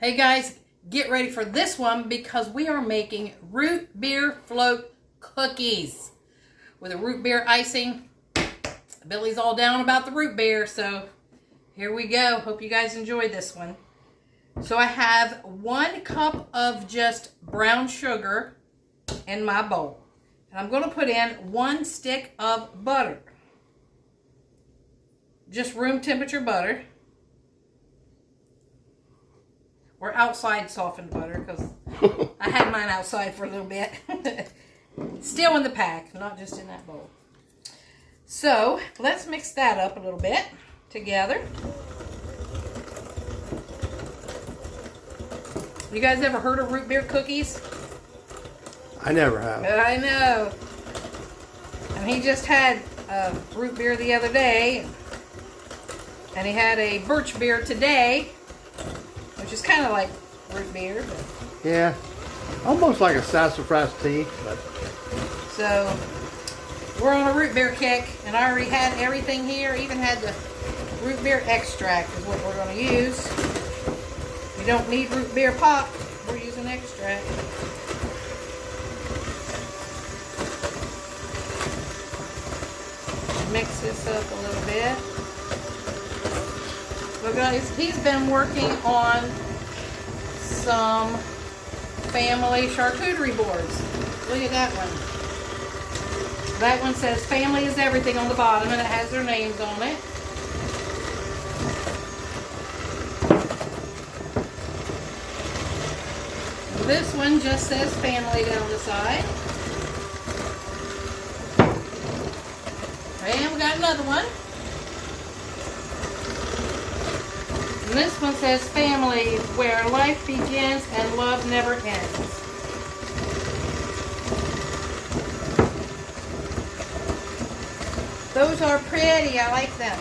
Hey guys, get ready for this one because we are making root beer float cookies with a root beer icing. Billy's all down about the root beer, so here we go. Hope you guys enjoyed this one. So I have 1 cup of just brown sugar in my bowl. And I'm going to put in 1 stick of butter. Just room temperature butter. Or outside softened butter, because I had mine outside for a little bit. Still in the pack, not just in that bowl. So, let's mix that up a little bit together. You guys ever heard of root beer cookies? I never have. I know. And he just had root beer the other day. And he had a birch beer today, which is kind of like root beer. But yeah, almost like a sassafras tea. But so, we're on a root beer kick, and I already had everything here. Even had the root beer extract is what we're going to use. You don't need root beer pop. We're using extract. Mix this up a little bit. So guys, he's been working on some family charcuterie boards. Look at that one. That one says family is everything on the bottom, and it has their names on it. This one just says family down the side. And we got another one. And this one says family, where life begins and love never ends. Those are pretty. I like them.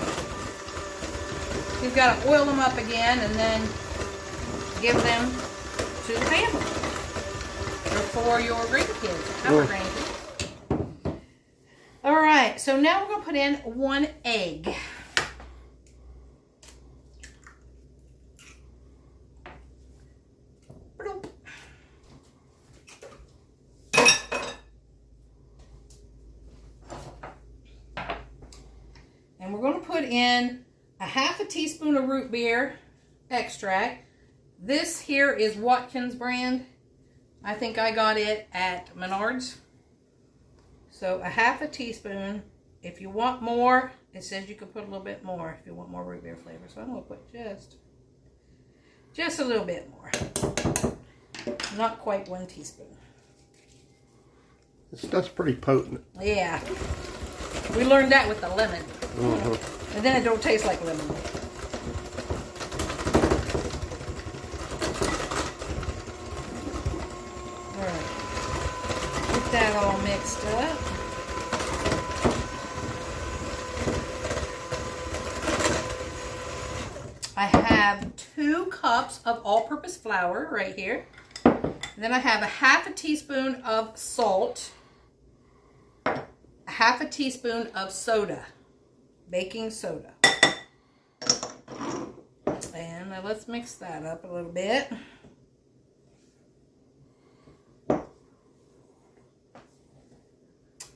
You've got to oil them up again and then give them to the family. Or for your grandkids, our grandkids. Alright, so now we're going to put in 1 egg. And we're going to put in a 1/2 teaspoon of root beer extract. This here is Watkins brand. I think I got it at Menards. So a 1/2 teaspoon. If you want more, it says you can put a little bit more if you want more root beer flavor. So I'm going to put just a little bit more. Not quite 1 teaspoon. That's pretty potent. Yeah. We learned that with the lemon. Mm-hmm. And then it don't taste like lemon. Alright. Get that all mixed up. I have 2 cups of all-purpose flour right here. And then I have a 1/2 teaspoon of salt. A 1/2 teaspoon of soda. Baking soda. And now let's mix that up a little bit.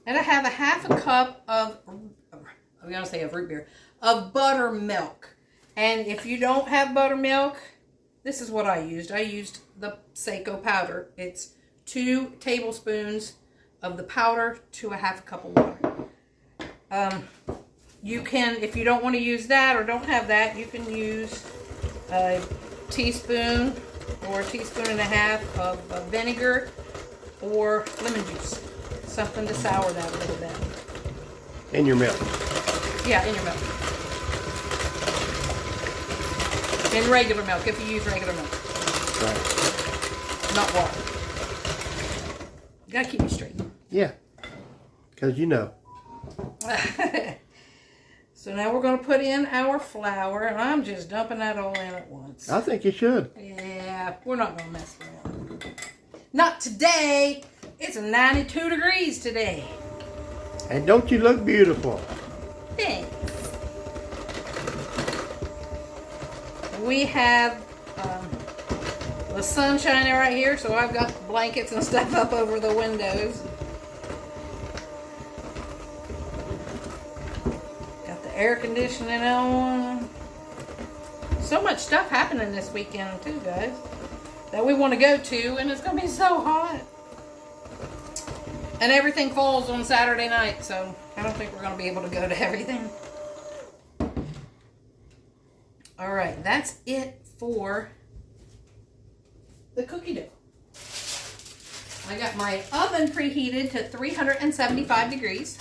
And I have a 1/2 cup of, I'm going to say of root beer, of buttermilk. And if you don't have buttermilk, this is what I used. I used the Seiko powder. It's 2 tablespoons of the powder to a 1/2 cup of water. You can, if you don't want to use that or don't have that, you can use a teaspoon or a teaspoon and a half of vinegar or lemon juice. Something to sour that a little bit. In your milk. Yeah, in your milk. In regular milk, if you use regular milk. Right. Not water. Gotta keep me straight. Yeah. Because you know. So now we're going to put in our flour, and I'm just dumping that all in at once. I think you should. Yeah, we're not going to mess around. Not today. It's 92 degrees today. And don't you look beautiful? Thanks. We have The sun's shining right here, so I've got blankets and stuff up over the windows. Got the air conditioning on. So much stuff happening this weekend too, guys, that we want to go to, and it's going to be so hot. And everything falls on Saturday night, so I don't think we're going to be able to go to everything. Alright, that's it for the cookie dough. I got my oven preheated to 375 degrees.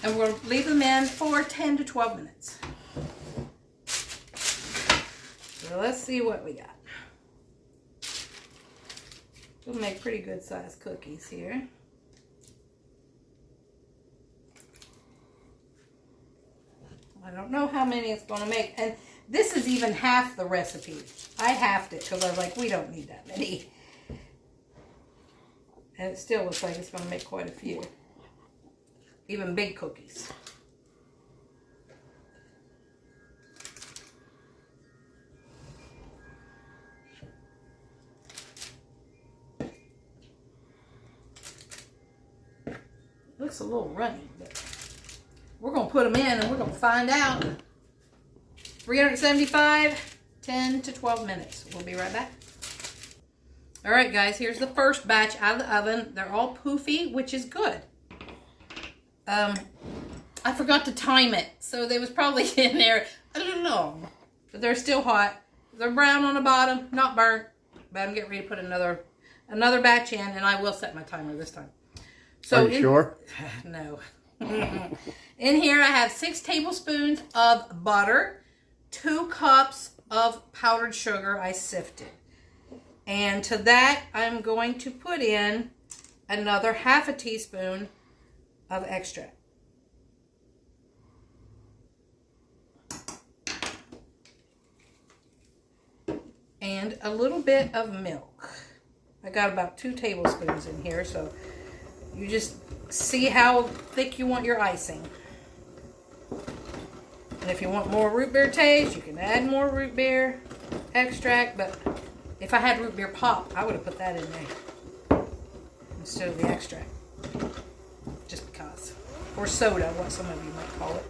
And we'll leave them in for 10 to 12 minutes. So let's see what we got. We'll make pretty good sized cookies here. I don't know how many it's going to make. And this is even half the recipe. I halved it because I was like, we don't need that many. And it still looks like it's going to make quite a few. Even big cookies. Looks a little runny, but we're going to put them in and we're going to find out. 375, 10 to 12 minutes. We'll be right back. All right, guys, here's the first batch out of the oven. They're all poofy, which is good. I forgot to time it, so they was probably in there, I don't know. But they're still hot. They're brown on the bottom, not burnt. But I'm getting ready to put another batch in, and I will set my timer this time. So are you sure? No. In here, I have 6 tablespoons of butter, 2 cups of powdered sugar I sifted. And to that, I'm going to put in another half a teaspoon of extract. And a little bit of milk. I got about 2 tablespoons in here, so you just see how thick you want your icing. And if you want more root beer taste, you can add more root beer extract, but if I had root beer pop, I would have put that in there instead of the extract. Just because. Or soda, what some of you might call it.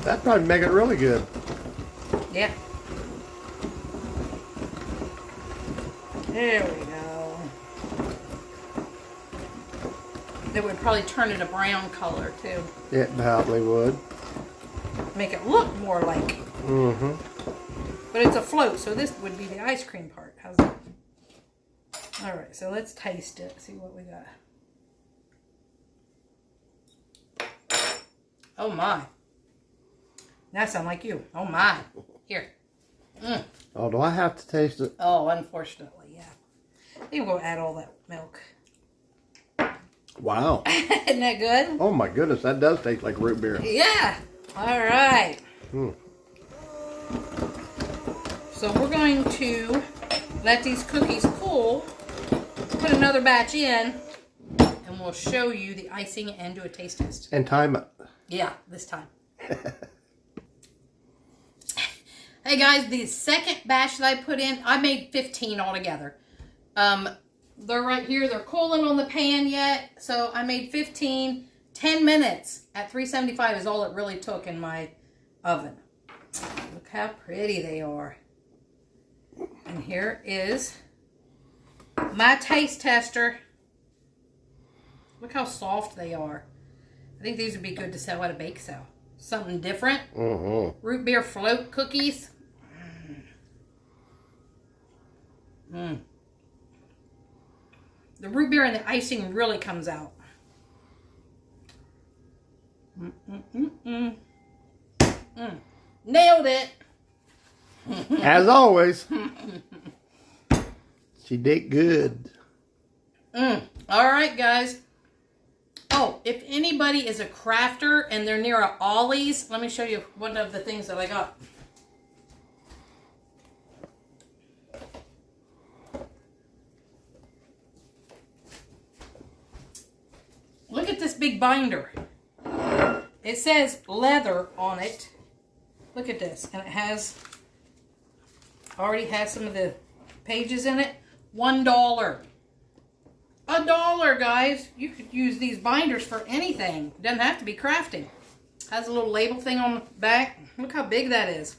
That'd probably make it really good. Yeah. There we go. It would probably turn it a brown color too. It probably would. Make it look more like. Mm-hmm. But it's a float, so this would be the ice cream part. How's that? All right, so let's taste it. See what we got. Oh my. That sounds like you. Oh my. Here. Mm. Oh, do I have to taste it? Oh, unfortunately, yeah. I think we'll add all that milk. Wow. Isn't that good? Oh my goodness, that does taste like root beer. Yeah. All right. So we're going to let these cookies cool, put another batch in, and we'll show you the icing and do a taste test. And time it. Yeah, this time. Hey guys, the second batch that I put in, I made 15 altogether. They're right here. They're cooling on the pan yet. So I made 15. 10 minutes at 375 is all it really took in my oven. Look how pretty they are. And here is my taste tester. Look how soft they are. I think these would be good to sell at a bake sale. Something different. Root beer float cookies. The root beer and the icing really comes out. Nailed it. As always. She did good. All right, guys. Oh, if anybody is a crafter and they're near a Ollie's, let me show you one of the things that I got. Look at this big binder. It says leather on it. Look at this. And it has, already has some of the pages in it. $1. $1, guys. You could use these binders for anything. It doesn't have to be crafting. Has a little label thing on the back. Look how big that is.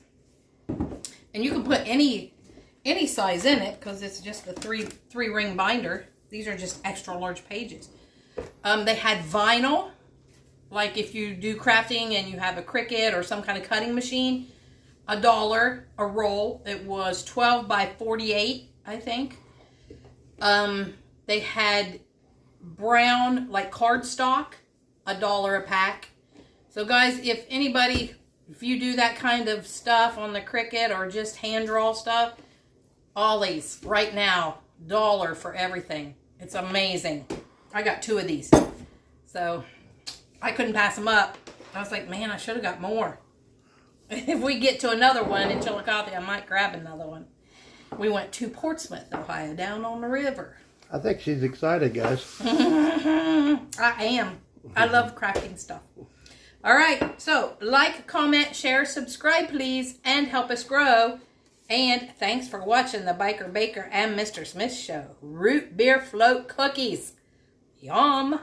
And you can put any size in it because it's just the three ring binder. These are just extra large pages. They had vinyl, like if you do crafting and you have a Cricut or some kind of cutting machine. $1 a roll. It was 12 by 48, I think. They had brown, like cardstock, $1 a pack. So guys, if you do that kind of stuff on the Cricut or just hand draw stuff, Ollie's right now, $1 for everything. It's amazing. I got 2 of these. So I couldn't pass them up. I was like, man, I should have got more. If we get to another one in Chillicothe, I might grab another one. We went to Portsmouth, Ohio, down on the river. I think she's excited, guys. I am. I love crafting stuff. All right. So like, comment, share, subscribe, please, and help us grow. And thanks for watching the Biker Baker and Mr. Smith Show. Root beer float cookies. Yum.